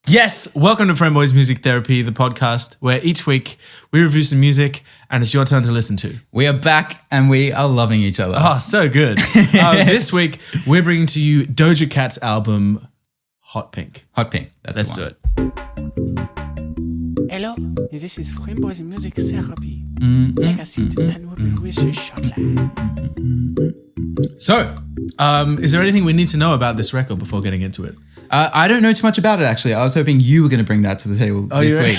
Yes, welcome to Friendboys Music Therapy, the podcast where each week we review some music and it's your turn to listen to. We are back and we are loving each other. Oh, so good. This week we're bringing to you Doja Cat's album, Hot Pink. Hot Pink. Let's do it. Hello, this is Friendboys Music Therapy. Take a seat and we'll be with you shortly. So, is there anything we need to know about this record before getting into it? I don't know too much about it, actually. I was hoping you were going to bring that to the table this week.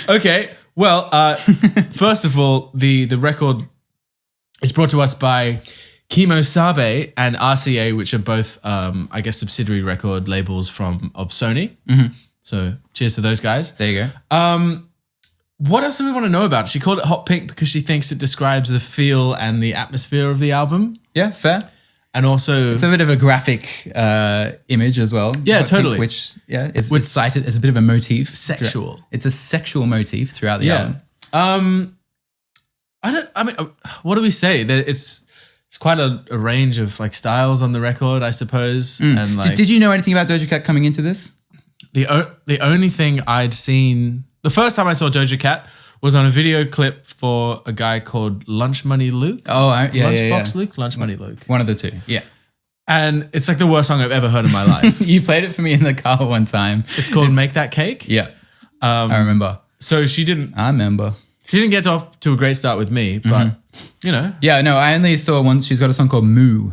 Okay. Well, first of all, the record is brought to us by Kimo Sabe and RCA, which are both, I guess, subsidiary record labels of Sony. Mm-hmm. So cheers to those guys. There you go. What else do we want to know about it? She called it Hot Pink because she thinks it describes the feel and the atmosphere of the album. Yeah, fair. And also, it's a bit of a graphic image as well. Yeah, Hot totally. Pink, which is cited as a bit of a motif. Sexual. It's a sexual motif throughout the album. What do we say? It's quite a range of like styles on the record, I suppose. And like, did you know anything about Doja Cat coming into this? The only thing I'd seen, the first time I saw Doja Cat was on a video clip for a guy called Lunch Money Luke. Lunchbox Luke? Lunch Money Luke. One of the two, yeah. And it's like the worst song I've ever heard in my life. You played it for me in the car one time. It's called Make That Cake. Yeah, I remember. So she didn't get off to a great start with me, but you know. Yeah, no, I only saw one. She's got a song called Moo,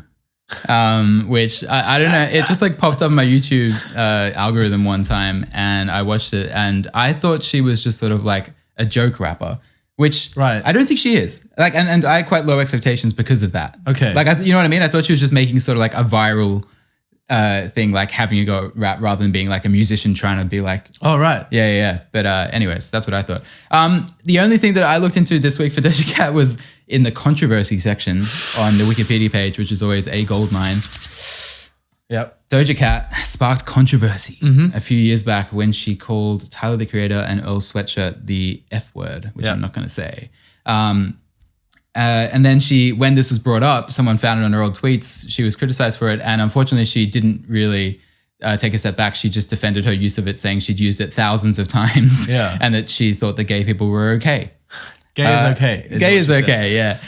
which I don't know. It just like popped up on my YouTube algorithm one time and I watched it and I thought she was just sort of like a joke rapper, which I don't think she is. Like, and I had quite low expectations because of that. Okay. Like, you know what I mean? I thought she was just making sort of like a viral thing, like having a go at rap rather than being like a musician trying to be like, oh, right. Yeah. But anyways, that's what I thought. The only thing that I looked into this week for Doja Cat was in the controversy section on the Wikipedia page, which is always a goldmine. Yep. Doja Cat sparked controversy a few years back when she called Tyler, the Creator, and Earl Sweatshirt the F word, which I'm not going to say. And then when this was brought up, someone found it on her old tweets. She was criticized for it. And unfortunately, she didn't really take a step back. She just defended her use of it, saying she'd used it thousands of times and that she thought that gay people were okay. Gay is okay. Gay is okay, yeah.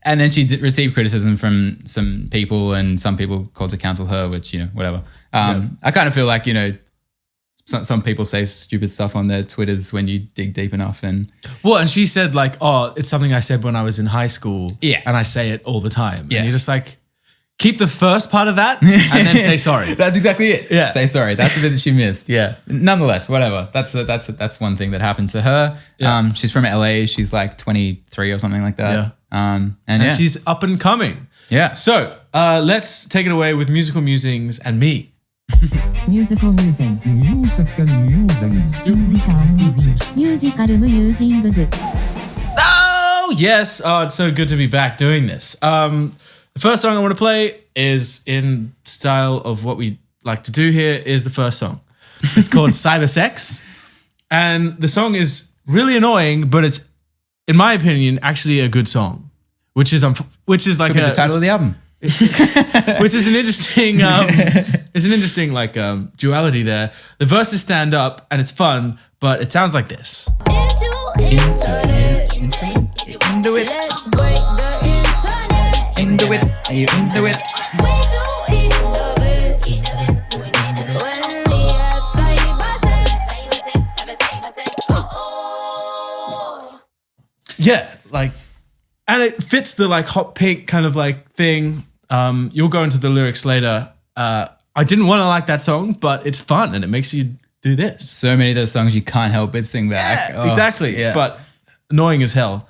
And then she received criticism from some people and some people called to counsel her, which, you know, whatever. I kind of feel like, you know, some people say stupid stuff on their Twitters when you dig deep enough. And she said like, oh, it's something I said when I was in high school. Yeah. And I say it all the time. Yeah. And you're just like, keep the first part of that and then say sorry. That's exactly it. Yeah. Say sorry. That's the bit that she missed. Yeah. Nonetheless, whatever. That's one thing that happened to her. Yeah. She's from LA. She's like 23 or something like that. Yeah. And she's up and coming. Yeah. So let's take it away with Musical Musings and me. Musical Musings. Musical Musings. Oh, yes. Oh, it's so good to be back doing this. The first song I want to play is in style of what we like to do here is the first song. It's called Cyber Sex. And the song is really annoying, but it's, in my opinion, actually a good song, which is like the title of the album. Which is an interesting, like duality there. The verses stand up and it's fun, but it sounds like this. Into it. Are you into it? Yeah, like, and it fits the like hot pink kind of like thing. You'll go into the lyrics later. I didn't want to like that song, but it's fun and it makes you do this. So many of those songs you can't help but sing back. Yeah, exactly. Yeah. But annoying as hell.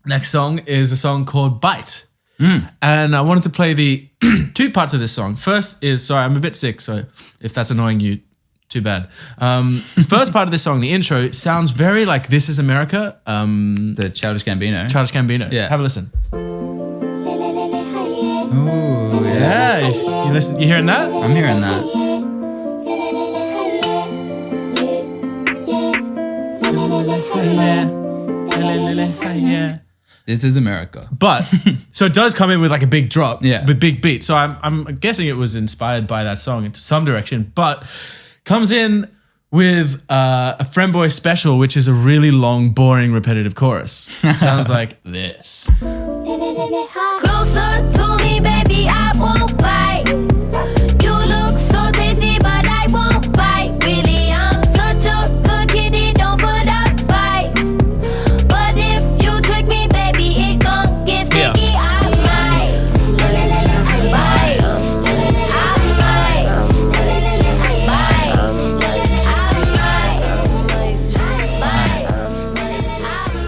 Next song is a song called Bite. And I wanted to play the two parts of this song. First is, sorry, I'm a bit sick, so if that's annoying you, too bad. First part of this song, the intro, it sounds very like This Is America. The Childish Gambino. Childish Gambino. Yeah. Have a listen. Oh, yeah. You listen. You hearing that? I'm hearing that. Yeah. This is America. But so it does come in with like a big drop, Yeah. with big beat. So I'm guessing it was inspired by that song into some direction, but comes in with a Friendboys special, which is a really long, boring, repetitive chorus. Sounds like this. Closer to me, baby, I won't fight. You look so tasty, but I won't fight. Really, I'm such a good kitty, don't put up fights. But if you trick me, baby, it gon' get sticky. I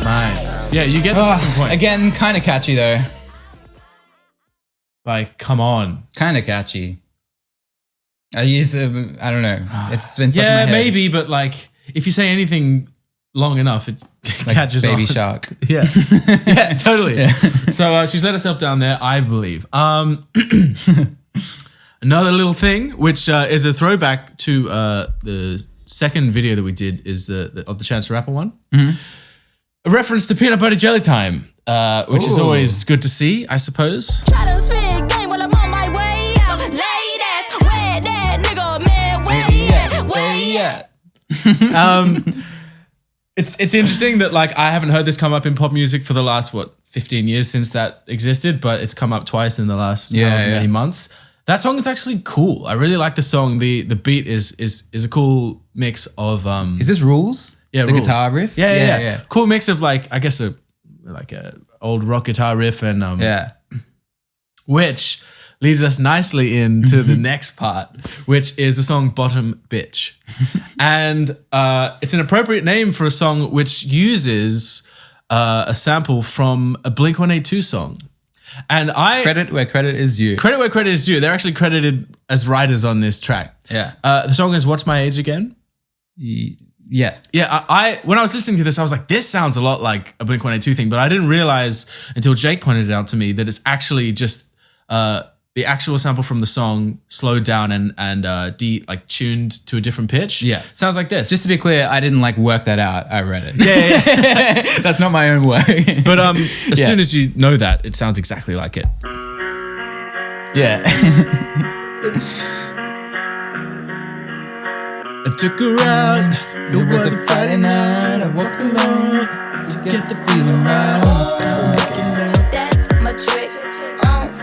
might. Yeah, you get the fucking point. Again, kind of catchy though. Like, come on. Kind of catchy. I don't know. It's been stuck in my Yeah, head. maybe, but like, if you say anything long enough, it Like catches Baby on. Shark. Yeah, yeah, totally. So she's let herself down there, I believe. Another little thing, which is a throwback to the second video that we did, is of the Chance the Rapper one. Mm-hmm. A reference to Peanut Butter Jelly Time, which is always good to see, I suppose. Try to spit game while I'm on my way out. Ladies, where that nigga, man? Where he at? It's interesting that like I haven't heard this come up in pop music for the last 15 years since that existed, but it's come up twice in the last many months. That song is actually cool. I really like the song. The beat is a cool mix of Is this Rules? Yeah, the Rules. guitar riff. Yeah. Cool mix of like, I guess a old rock guitar riff and which leads us nicely into the next part, which is the song Bottom Bitch. And it's an appropriate name for a song which uses a sample from a Blink-182 song. And Credit where credit is due. Credit where credit is due. They're actually credited as writers on this track. Yeah. The song is What's My Age Again? Yeah. Yeah, I when I was listening to this, I was like, this sounds a lot like a Blink-182 thing, but I didn't realize until Jake pointed it out to me that it's actually just the actual sample from the song slowed down and tuned to a different pitch. Yeah. Sounds like this. Just to be clear, I didn't like work that out. I read it. yeah. That's not my own work. But as soon as you know that, it sounds exactly like it. Yeah. I took her out. It was a Friday night. I woke alone to get the feeling right. That's my trick.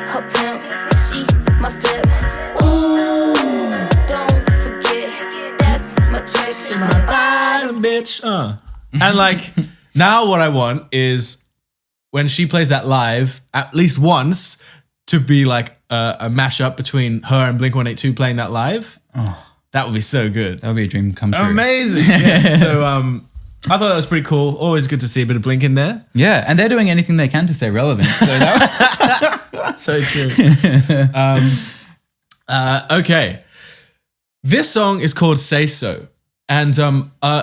Her pimp. She my flip. Ooh, don't forget. That's my trick. My bottom bitch. And like, now what I want is when she plays that live, at least once, to be like a mashup between her and Blink-182 playing that live. That would be so good. That would be a dream come true. Amazing. Yeah. So I thought that was pretty cool. Always good to see a bit of Blink in there. Yeah, and they're doing anything they can to stay relevant. So that So true. Okay. This song is called Say So. And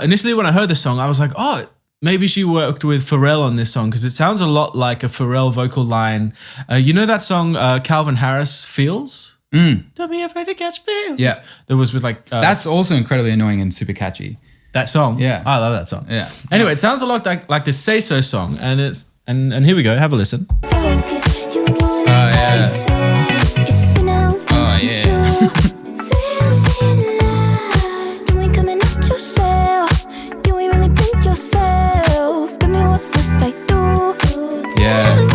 initially when I heard this song, I was like, oh, maybe she worked with Pharrell on this song because it sounds a lot like a Pharrell vocal line. You know that song Calvin Harris, Feels? Don't be afraid to catch feels. Yeah. That was with like... that's also incredibly annoying and super catchy. that song. Yeah. I love that song. Yeah. Anyway, it sounds a lot like this Say So song. And here we go. Have a listen. Focus, you wanna yeah. say so. It's been a long time Oh, since yeah. you feeling like you ain't coming out yourself. You ain't really been yourself. Tell me what must I do? Yeah.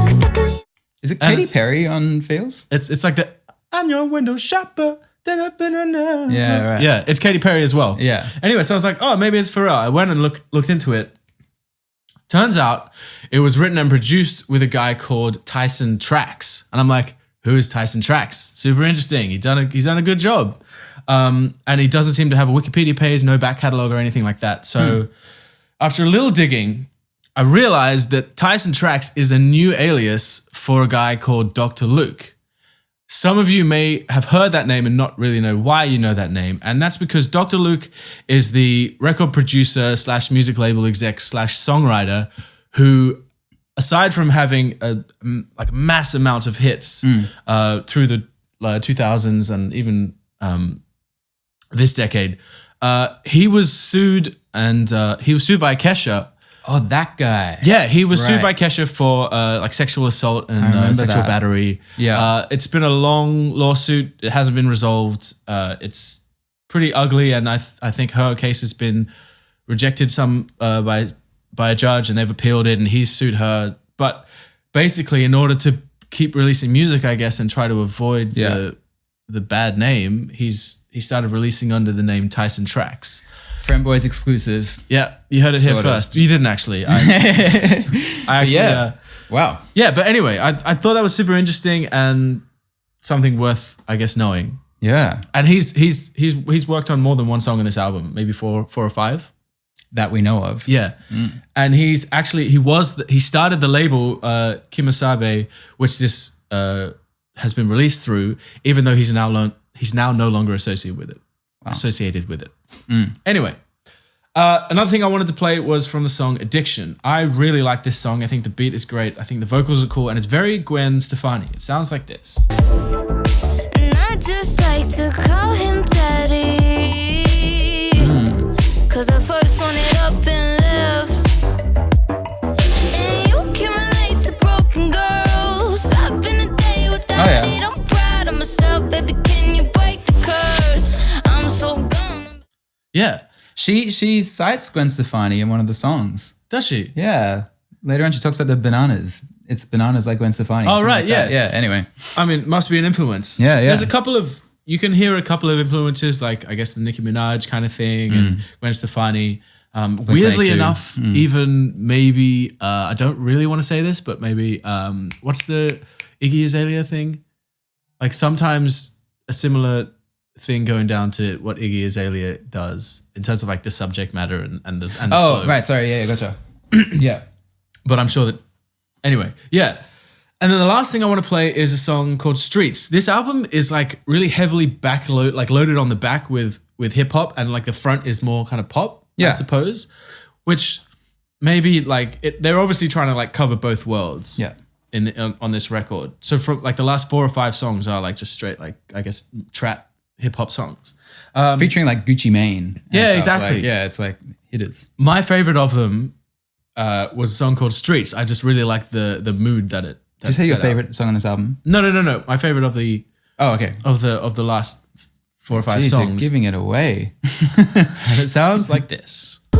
'Cause I could Is it And Katy it's- Perry on Feels? It's like the I'm your window shopper. Yeah, right. Yeah, it's Katy Perry as well. Yeah. Anyway, so I was like, oh, maybe it's Pharrell. I went and looked into it. Turns out it was written and produced with a guy called Tyson Trax. And I'm like, who is Tyson Trax? Super interesting. He's done a good job. And he doesn't seem to have a Wikipedia page, no back catalog or anything like that. So after a little digging, I realized that Tyson Trax is a new alias for a guy called Dr. Luke. Some of you may have heard that name and not really know why you know that name. And that's because Dr. Luke is the record producer / music label exec / songwriter who, aside from having mass amounts of hits through the 2000s and even this decade, he was sued by Kesha Oh, that guy. Yeah, he was sued by Right. Kesha for like sexual assault and remember sexual that. battery. Yeah. It's been a long lawsuit. It hasn't been resolved. It's pretty ugly, and I think her case has been rejected by a judge, and they've appealed it, and he's sued her. But basically, in order to keep releasing music, I guess, and try to avoid the bad name, he started releasing under the name Tyson Tracks. Friendboys exclusive. Yeah, you heard it here Sort of. first. You didn't actually. I actually. Yeah. Wow. Yeah, but anyway, I thought that was super interesting and something worth, I guess, knowing. Yeah. And he's worked on more than one song on this album, maybe four or five. That we know of. Yeah, and he started the label Kimasabe, which this has been released through, even though he's now no longer associated with it. Anyway, another thing I wanted to play was from the song Addiction. I really like this song. I think the beat is great. I think the vocals are cool, and it's very Gwen Stefani. It sounds like this. And I just like to call him daddy. Cause I first won it up and left. And you can relate to broken girls. I've been a day without it. I'm proud of myself, baby. Can you break the curse? I'm so gone. Yeah, She cites Gwen Stefani in one of the songs. does she? Yeah. Later on, she talks about the bananas. It's bananas like Gwen Stefani. Oh, something right, like that. yeah. Yeah, anyway. I mean, must be an influence. Yeah, yeah. There's a couple of, you can hear a couple of influences, like I guess the Nicki Minaj kind of thing and Gwen Stefani. Weirdly 22. enough, even maybe, I don't really want to say this, but maybe, what's the Iggy Azalea thing? Like sometimes a similar thing going down to what Iggy Azalea does in terms of like the subject matter and the Oh, flow. right. Sorry. Yeah, gotcha. Yeah. But I'm sure that, anyway, yeah. And then the last thing I want to play is a song called Streets. This album is like really heavily loaded on the back with hip hop, and like the front is more kind of pop, I Yeah. suppose. Which maybe like they're obviously trying to like cover both worlds. Yeah. On this record. So from like the last 4 or 5 songs are like just straight like I guess trap hip hop songs. Featuring like Gucci Mane. and Yeah, stuff. exactly. Like, yeah, it's like hitters. My favorite of them was a song called Streets. I just really like the mood that it. Did you say your favorite song on this album? No. My favorite of the Oh, okay. the last 4 or 5 Jeez, songs. you're giving it away. And it sounds like this. I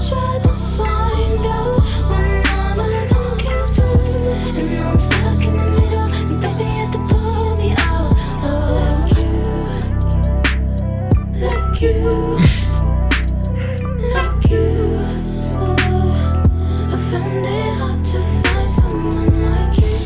tried to find out when none of them came through. And now I'm stuck in the middle. And baby had to pull me out. Oh, like you. I found it hard to find someone like you.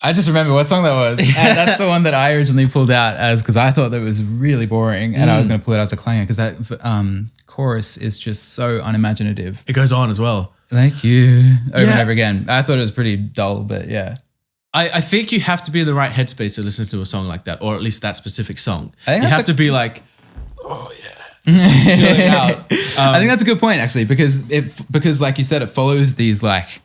I just remember what song that was. And that's the one that I originally pulled out as because I thought that was really boring and I was going to pull it as a clanger because that chorus is just so unimaginative. It goes on as well. Thank you. Over and Yeah. over again. I thought it was pretty dull, but yeah. I think you have to be in the right headspace to listen to a song like that, or at least that specific song. I think You that's have to be like, oh yeah, just chilling out. I think that's a good point actually because like you said, it follows these like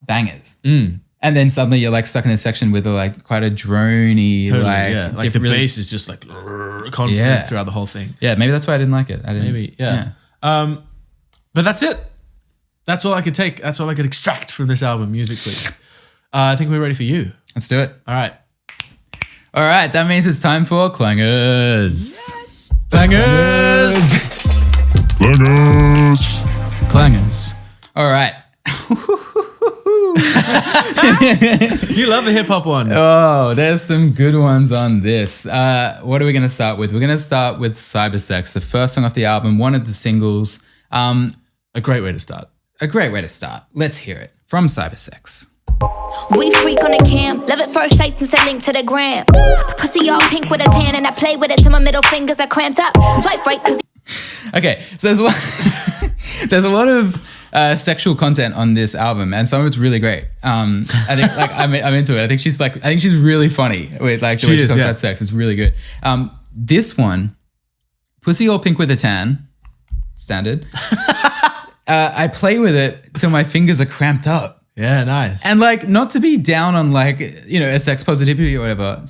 bangers. And then suddenly you're like stuck in this section with like quite a drony, Totally, like, yeah. Like the really- bass is just like constant Yeah. throughout the whole thing. Yeah, maybe that's why I didn't like it. I didn't. Maybe, yeah. But that's it. That's all I could take. That's all I could extract from this album musically. I think we're ready for you. Let's do it. All right. All right, that means it's time for Clangers. Clangers. Clangers. Clangers. All right. You love the hip hop one. Oh, there's some good ones on this. What are we going to start with? We're going to start with Cybersex, the first song off the album, one of the singles. A great way to start. A great way to start. Let's hear it from Cybersex. We freak on the cam, love at first sight and send link to the gram. Pussy all pink with a tan and I play with it till my middle fingers are cramped up. Swipe right cause Okay, so there's a lot of sexual content on this album, and some of it's really great. I think like I'm into it. I think she's really funny with like the way she talks about sex. It's really good. This one, Pussy all pink with a tan, standard. I play with it till my fingers are cramped up. Yeah, nice. And like, not to be down on like, you know, a sex positivity or whatever,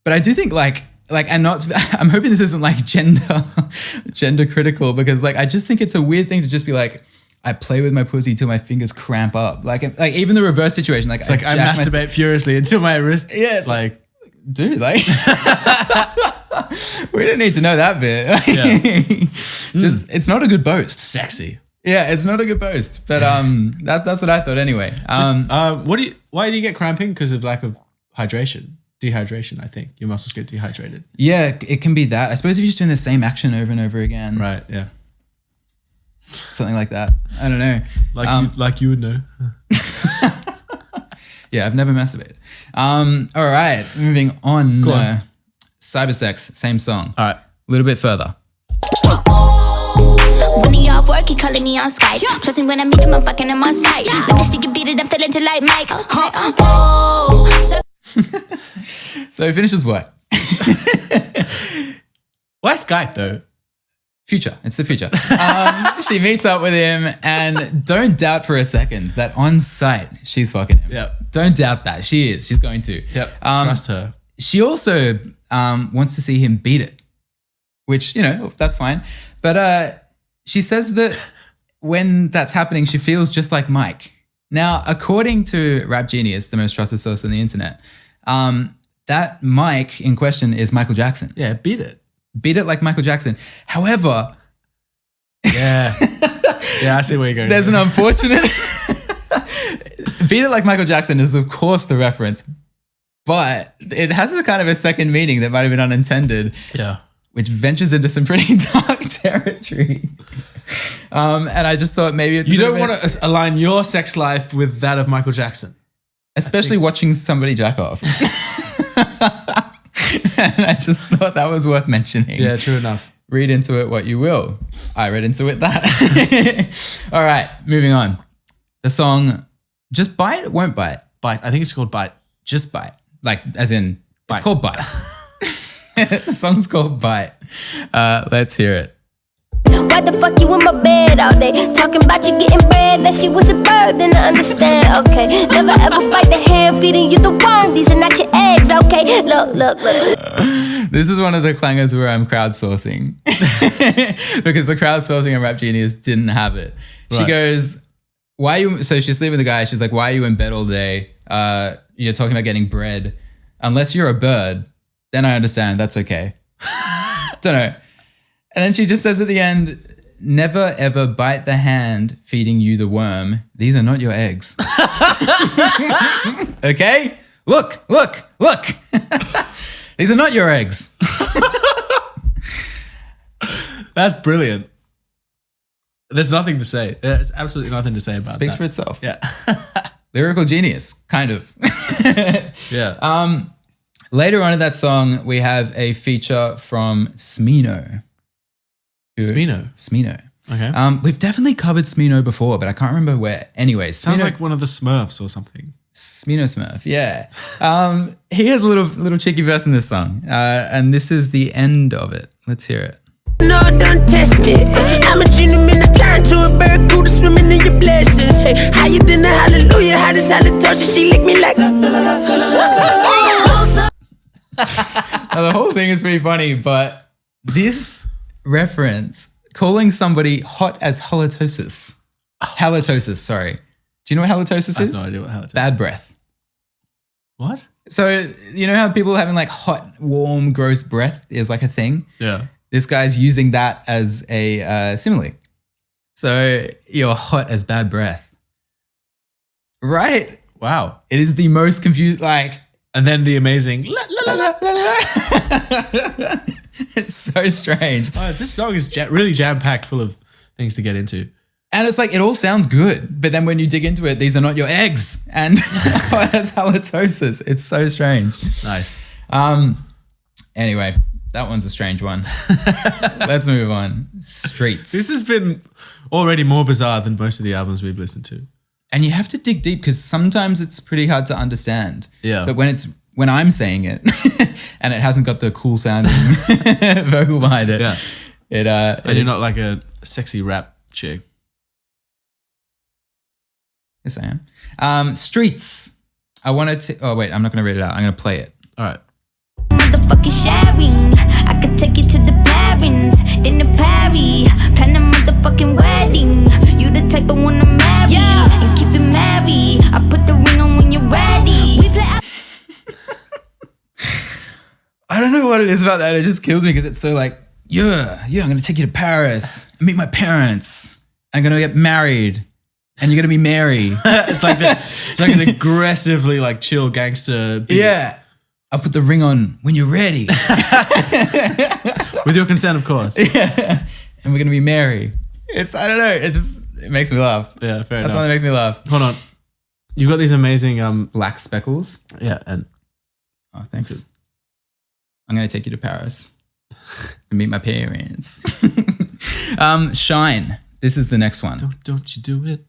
but I do think like like, and not, I'm hoping this isn't like gender critical, because like, I just think it's a weird thing to just be like, I play with my pussy till my fingers cramp up. Like even the reverse situation. Like, It's like I masturbate furiously until my wrist. Yes. Like, dude, like, we don't need to know that bit. Just, it's not a good boast. sexy. Yeah, it's not a good boast, but that's what I thought anyway. Why do you get cramping? Because of lack of dehydration. I think your muscles get dehydrated. Yeah, it can be that. I suppose if you're just doing the same action over and over again, Right. Yeah. something like that. I don't know. Like you would know. Yeah, I've never masturbated. All right, moving on. Go on. Cybersex, same song. All right. A little bit further. When he off work, he calling me on Skype. Trust me when I meet him, I'm fucking him on sight. Let me see you beat it, I'm feeling to like Mike. So he finishes what? Why Skype though? Future. It's the future. She meets up with him, and don't doubt for a second that on site she's fucking him. Yep. Don't doubt that. She is. She's going to. Yep. Trust her. She also wants to see him beat it, which, you know, that's fine. But she says that when that's happening, she feels just like Mike. Now, according to Rap Genius, the most trusted source on the internet, that Mike in question is Michael Jackson. Yeah. Beat it. Beat it like Michael Jackson. However, Yeah. Yeah. I see where you're going. there's an unfortunate... Beat it like Michael Jackson is, of course, the reference, but it has a kind of a second meaning that might have been unintended. Yeah. Which ventures into some pretty dark territory. And I just thought maybe it's... You don't want to align your sex life with that of Michael Jackson. Especially watching somebody jack off. And I just thought that was worth mentioning. Yeah, true enough. Read into it what you will. I read into it that. All right, moving on. The song, Just Bite, Won't Bite. Bite. I think it's called Bite. Just Bite. Like, as in, Bite. it's called Bite. The song's called Bite. Let's hear it. Why the fuck you in my bed all day? Talking about you getting bread, that she was a bird, then I understand, okay. Never ever bite the hand, feeding you the worm, these are not your eggs, okay. Look. This is one of the clangers where I'm crowdsourcing. Because the crowdsourcing on Rap Genius didn't have it. She Right. goes, why are you... So she's sleeping with a guy. She's like, why are you in bed all day? You're talking about getting bread. Unless you're a bird, then I understand. That's okay. Don't know. And then she just says at the end, never ever bite the hand feeding you the worm. These are not your eggs. Okay? Look. These are not your eggs. That's brilliant. There's nothing to say. There's absolutely nothing to say about Speaks that. for itself. Yeah. Lyrical genius, kind of. Yeah. Later on in that song, we have a feature from Smino. Smino. Okay. We've definitely covered Smino before, but I can't remember where. Anyways, Sounds Smino- like one of the Smurfs or something. Smino Smurf, yeah. He has a little cheeky verse in this song, and this is the end of it. Let's hear it. No, don't test me. I'm a genie in the time to a bird cool to swimming in your blessings. Hey, how you done the hallelujah? How does halitosis? She lick me like. Now, the whole thing is pretty funny, but this reference, calling somebody hot as halitosis. Halitosis, sorry. Do you know what halitosis I have is? no idea what halitosis is. Bad breath. What? So, you know how people having like hot, warm, gross breath is like a thing? Yeah. This guy's using that as a simile. So, you're hot as bad breath. Right? Wow. It is the most confused, like... And then the amazing. It's so strange. This song is really jam packed, full of things to get into. And it's like, it all sounds good. But then when you dig into it, these are not your eggs. And that's halitosis. It's so strange. Nice. Anyway, that one's a strange one. Let's move on. Streets. This has been already more bizarre than most of the albums we've listened to. And you have to dig deep because sometimes it's pretty hard to understand. Yeah. But when I'm saying it and it hasn't got the cool sounding vocal behind it. Yeah. And you're not like a sexy rap chick. Yes, I am. Streets. I wanted to... Oh, wait. I'm not going to read it out. I'm going to play it. All right. Motherfucking sharing errands in the Paris. Plan a motherfucking wedding. You the type of one to marry and keep it married. I put the ring on when you're ready. We play. I don't know what it is about that. It just kills me because it's so like, yeah, I'm going to take you to Paris and meet my parents. I'm going to get married and you're going to be Mary. It's like an aggressively like chill gangster beat. Yeah. I'll put the ring on when you're ready. With your consent, of course. Yeah. And we're going to be Mary. I don't know. It makes me laugh. Yeah, fair That's enough. why it makes me laugh. Hold on. You've got these amazing Black speckles. yeah, and Oh, thanks. I'm going to take you to Paris and meet my parents. Shine. This is the next one. don't you do it.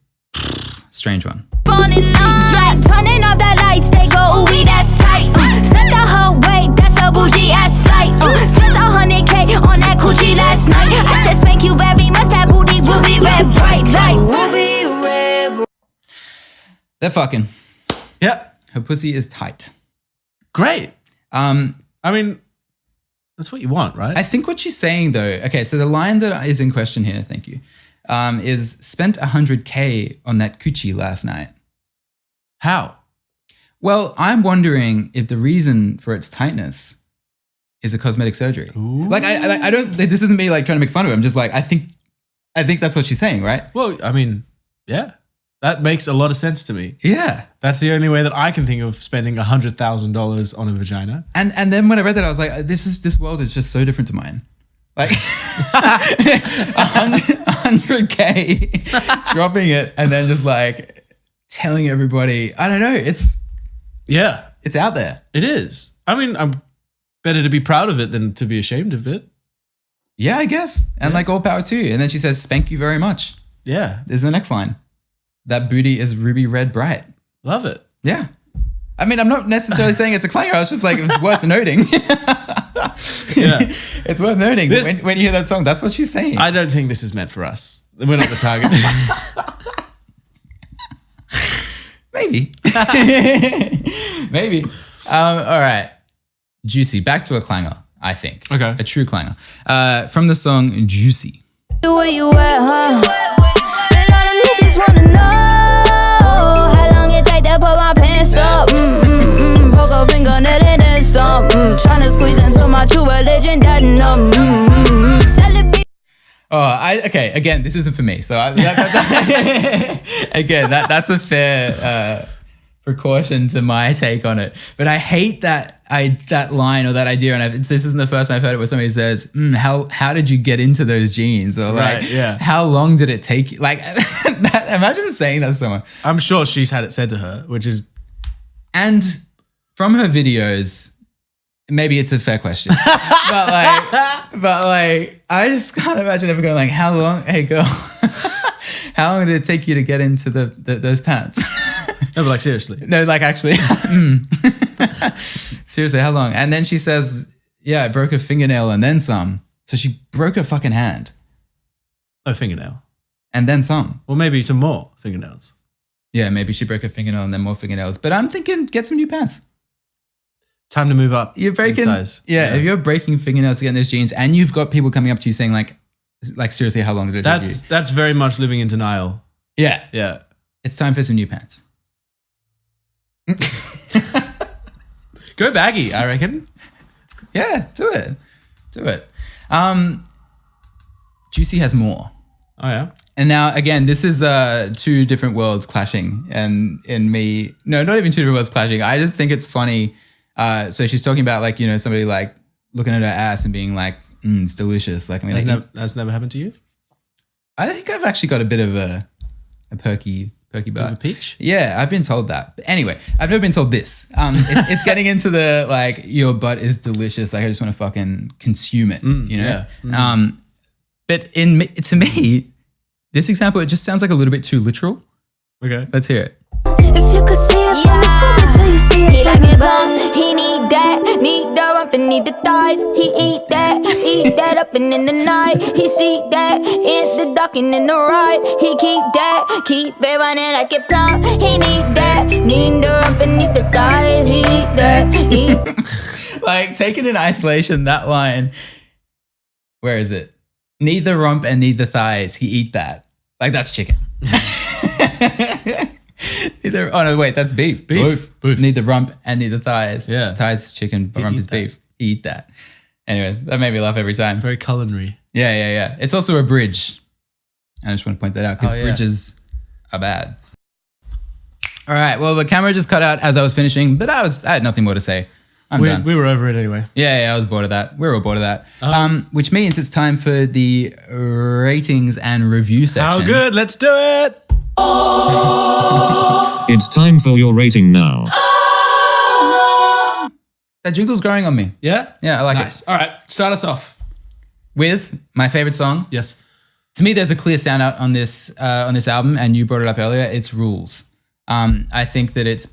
Strange one. Phone in line, turning off the lights, they go, ooh, that's tight. Slipped out her way, that's a bougie ass flight. Spent 100K on that coochie last night. I said, thank you very much, that booty ruby red bright like ruby red. They're fucking. Yeah. Her pussy is tight. Great. I mean, that's what you want, right? I think what she's saying though, okay, so the line that is in question here, thank you, is spent 100K on that coochie last night. How? Well, I'm wondering if the reason for its tightness is a cosmetic surgery. Ooh. Like I don't. This isn't me like trying to make fun of it. I'm just like I think that's what she's saying, right? Well, I mean, yeah. That makes a lot of sense to me. Yeah. That's the only way that I can think of spending $100,000 on a vagina. And then when I read that, I was like, this world is just so different to mine. Like 100K dropping it and then just like telling everybody, I don't know, it's out there. It is. I mean, I'm better to be proud of it than to be ashamed of it. Yeah, I guess. And like all power to you. And then she says, spank you very much. Yeah. There's the next line. That booty is ruby red bright. Love it. Yeah. I mean, I'm not necessarily saying it's a clanger. I was just like, it's worth noting. Yeah. It's worth noting that when you hear that song, that's what she's saying. I don't think this is meant for us. We're not the target. Maybe. Maybe. All right. Juicy. Back to a clanger, I think. Okay. A true clanger. From the song Juicy. Where you at, huh? And all the niggas wanna know how long it take to put my pants up. Poke a fingernail in and some. Tryna squeeze into my true religion, that numb. Okay. Again, this isn't for me. So that's a fair precaution to my take on it. But I hate that line or that idea. And this isn't the first time I've heard it where somebody says, how did you get into those jeans? Or like, Right, yeah. how long did it take you? Like, imagine saying that to someone. I'm sure she's had it said to her, which is... And from her videos, maybe it's a fair question. but like, I just can't imagine ever going like, how long, hey girl, how long did it take you to get into those pants? No, but like seriously. No, like actually, seriously, how long? And then she says, yeah, I broke a fingernail and then some. So she broke her fucking hand. Oh, fingernail. And then some. Or maybe some more fingernails. Yeah, maybe she broke her fingernail and then more fingernails. But I'm thinking, get some new pants. Time to move up. You're breaking, in size. Yeah, if you're breaking fingernails to get in those jeans and you've got people coming up to you saying like seriously, how long did it take you? That's very much living in denial. Yeah. Yeah. It's time for some new pants. Go baggy, I reckon. Yeah, do it. Juicy has more. Oh yeah. And now again, this is two different worlds clashing, and in me, no, not even two different worlds clashing. I just think it's funny. So she's talking about like, you know, somebody like looking at her ass and being like, it's delicious. Like, I mean, That's never happened to you? I think I've actually got a bit of a perky butt. A peach? Yeah, I've been told that. But anyway, I've never been told this. It's getting into the like, your butt is delicious. Like, I just want to fucking consume it, you know? Yeah. But to me, this example, it just sounds like a little bit too literal. Okay. Let's hear it. If you could see it from the front till you see it. He like it bump, he need that, need the rump and need the thighs. He eat that up and in the night. He see that in the dark and in the ride. He keep it running like it plumb. He need the rump and need the thighs. He eat that, Like, taken in isolation, that line, Where is it? Need the rump and need the thighs. He eat that. Like that's chicken. Oh no, wait, that's beef. Beef. Need the rump and need the thighs. Yeah. Thighs is chicken, but rump eat is that. beef. Eat that. Anyway, that made me laugh every time. Very culinary. Yeah. It's also a bridge. I just want to point that out because Oh, yeah. bridges are bad. All right. Well, the camera just cut out as I was finishing, but I had nothing more to say. I'm done. We were over it anyway. Yeah, I was bored of that. We're all bored of that. Which means it's time for the ratings and review section. How good? Let's do it. It's time for your rating now. That jingle's growing on me. Yeah? Yeah, I like Nice. it. All right. Start us off. With my favorite song. Yes. To me, there's a clear standout on this album, and you brought it up earlier. It's Rules. I think that it's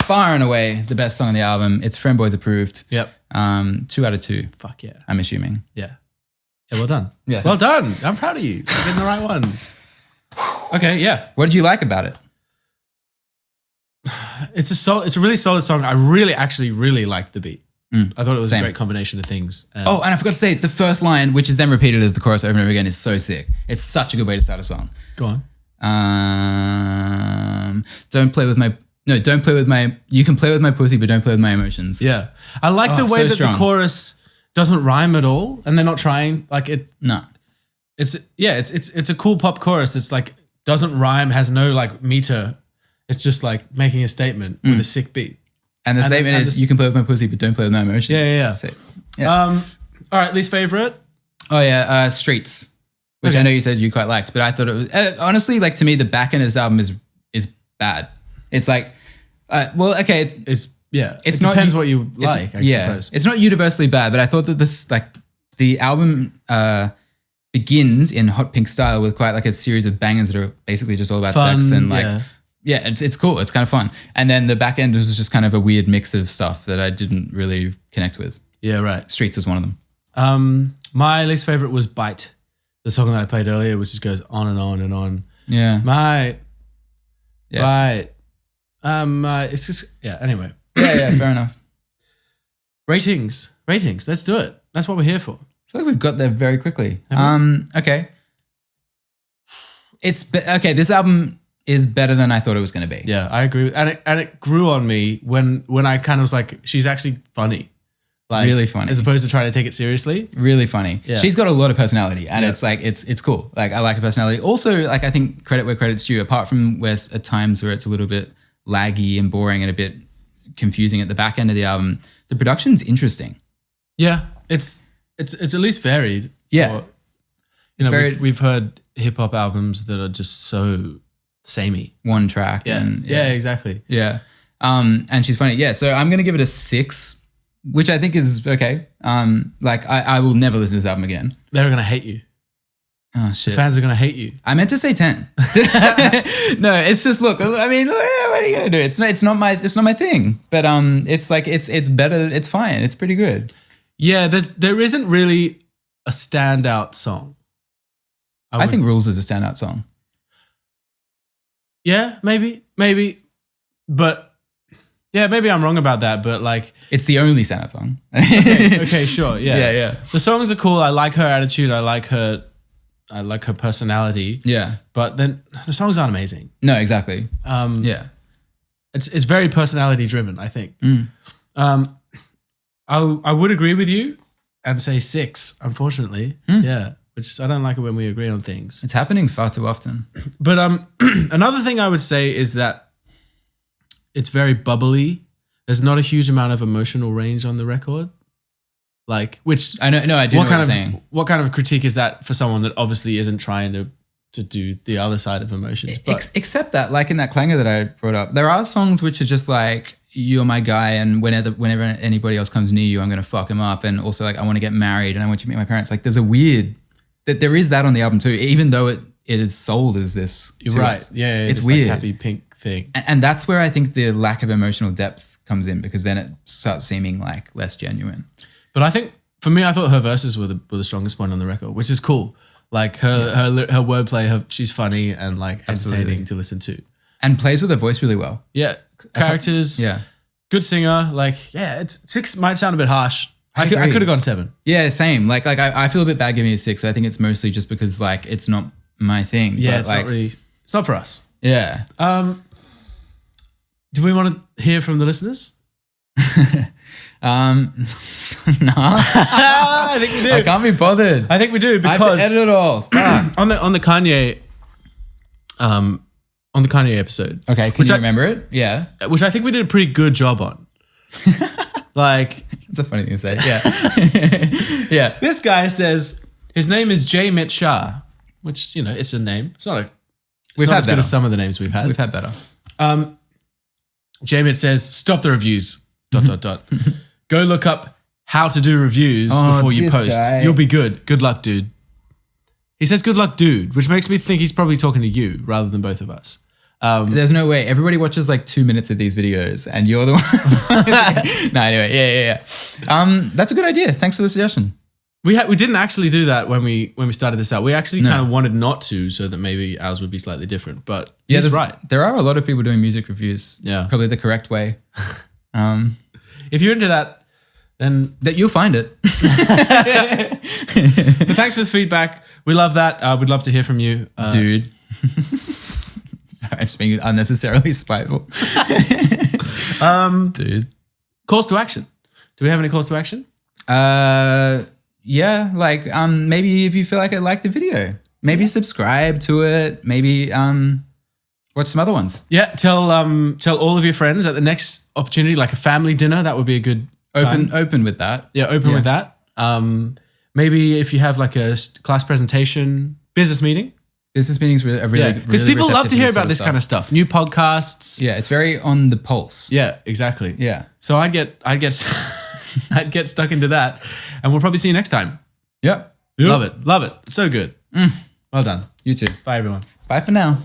far and away the best song on the album. It's Friendboys approved. Yep. 2 out of 2. Fuck yeah. I'm assuming. Yeah. Yeah, well done. Yeah. Well done. I'm proud of you. You're getting the right one. Okay, yeah. What did you like about it? It's a really solid song. I really liked the beat. I thought it was Same. a great combination of things. Oh, and I forgot to say, the first line, which is then repeated as the chorus over and over again, is so sick. It's such a good way to start a song. Go on. Don't play with my you can play with my pussy, but don't play with my emotions. Yeah. I like the way so that strong. the chorus doesn't rhyme at all and they're not trying. Like it No. it's a cool pop chorus. It's like doesn't rhyme, has no like meter. It's just like making a statement with a sick beat. And the statement and is, the- you can play with my pussy, but don't play with my emotions. Yeah. Sick. Yeah. All right, least favorite. Oh yeah, Streets, which Okay. I know you said you quite liked, but I thought it was honestly, like, to me, the back end of this album is bad. It's like, okay, It's It's it not depends u- what you it's- like, I suppose. it's not universally bad, but I thought that this, like, the album begins in Hot Pink style with quite like a series of bangers that are basically just all about Fun, sex and like. yeah. Yeah, it's cool. It's kind of fun. And then the back end was just kind of a weird mix of stuff that I didn't really connect with. Yeah, right. Streets is one of them. My least favorite was Bite, the song that I played earlier, which just goes on and on and on. Yeah. My Yeah. Bite. It's just anyway. Yeah, fair enough. Ratings. Let's do it. That's what we're here for. I feel like we've got there very quickly. Okay. This album is better than I thought it was going to be. Yeah, I agree. And it grew on me when I kind of was like, she's actually funny. Like, Really funny. As opposed to trying to take it seriously. Really funny. Yeah. She's got a lot of personality, and Yeah. it's like it's cool. Like, I like her personality. Also, like, I think credit where credit's due. Apart from where at times where it's a little bit laggy and boring and a bit confusing at the back end of the album, the production's interesting. Yeah. It's at least varied. Yeah. Or, you know, varied. we've heard hip hop albums that are just so samey. One track. Yeah. And, Yeah, exactly. Yeah. And she's funny. Yeah. So I'm going to give it a 6, which I think is okay. Like, I will never listen to this album again. They're gonna hate you. Oh, shit. Fans are gonna hate you. I meant to say 10. No, it's just, look, I mean, what are you going to do? It's not my thing, but it's like, it's better. It's fine. It's pretty good. Yeah, there isn't really a standout song. I think Rules is a standout song. Yeah, maybe. But yeah, maybe I'm wrong about that, but like It's the only standout song. okay, sure. Yeah. Yeah. The songs are cool. I like her attitude. I like her personality. Yeah. But then the songs aren't amazing. No, exactly. Yeah. It's very personality driven, I think. I would agree with you and say 6, unfortunately. Yeah. Which I don't like it when we agree on things. It's happening far too often. But another thing I would say is that it's very bubbly. There's not a huge amount of emotional range on the record. Like, which I know. No, I do know what you're saying. what kind of critique is that for someone that obviously isn't trying to do the other side of emotions? But Except that, like in that clanger that I brought up, there are songs which are just like, you're my guy, and whenever anybody else comes near you, I'm going to fuck him up. And also, like, I want to get married and I want you to meet my parents. Like, there's a weird, that there is that on the album too, even though it is sold as this. you're to right. us. Yeah, It's this, weird. Like, happy pink thing. And that's where I think the lack of emotional depth comes in, because then it starts seeming like less genuine. But I think for me, I thought her verses were the strongest point on the record, which is cool. Like her wordplay, she's funny and like entertaining Absolutely. to listen to. And plays with her voice really well. Yeah, characters. Yeah. Good singer. Like, yeah, 6 might sound a bit harsh. I could have gone 7. Yeah, same. Like I feel a bit bad giving it a 6. I think it's mostly just because like it's not my thing. Yeah, but, it's like, not really. It's not for us. Yeah. Do we want to hear from the listeners? No. I think we do. I can't be bothered. I think we do I have because to edit it all. Fuck. on the Kanye episode. Okay, can you remember it? Yeah. Which I think we did a pretty good job on. Like, It's a funny thing to say. Yeah. Yeah. this guy says his name is Jay Met Shah, which, it's a name. It's not We've not had as good better. as some of the names we've had. We've had better. Jay Met says, stop the reviews, ... Go look up how to do reviews before you this post. guy. You'll be good. Good luck, dude. He says good luck, dude, which makes me think he's probably talking to you rather than both of us. There's no way. Everybody watches like 2 minutes of these videos and you're the one. No, anyway. Yeah. That's a good idea. Thanks for the suggestion. We didn't actually do that when we started this out. We actually kind of wanted not to, so that maybe ours would be slightly different. But Yeah, he's right. There are a lot of people doing music reviews. Yeah. Probably the correct way. If you're into that, then That you'll find it. but thanks for the feedback. We love that. We'd love to hear from you, Dude. Sorry, I'm just being unnecessarily spiteful. Dude. Calls to action. Do we have any calls to action? Yeah, like maybe if you feel like I liked the video, maybe subscribe to it. Maybe watch some other ones. Yeah, tell all of your friends at the next opportunity, like a family dinner. That would be a good time. Open with that. Yeah, open with that. Maybe if you have like a class presentation, business meeting. Business meetings are really Because really people love receptive to hear this about this kind of stuff. New podcasts. Yeah, it's very on the pulse. Yeah, exactly. Yeah. So I'd get I'd get stuck into that, and we'll probably see you next time. Yep. Love it. So good. Well done. You too. Bye, everyone. Bye for now.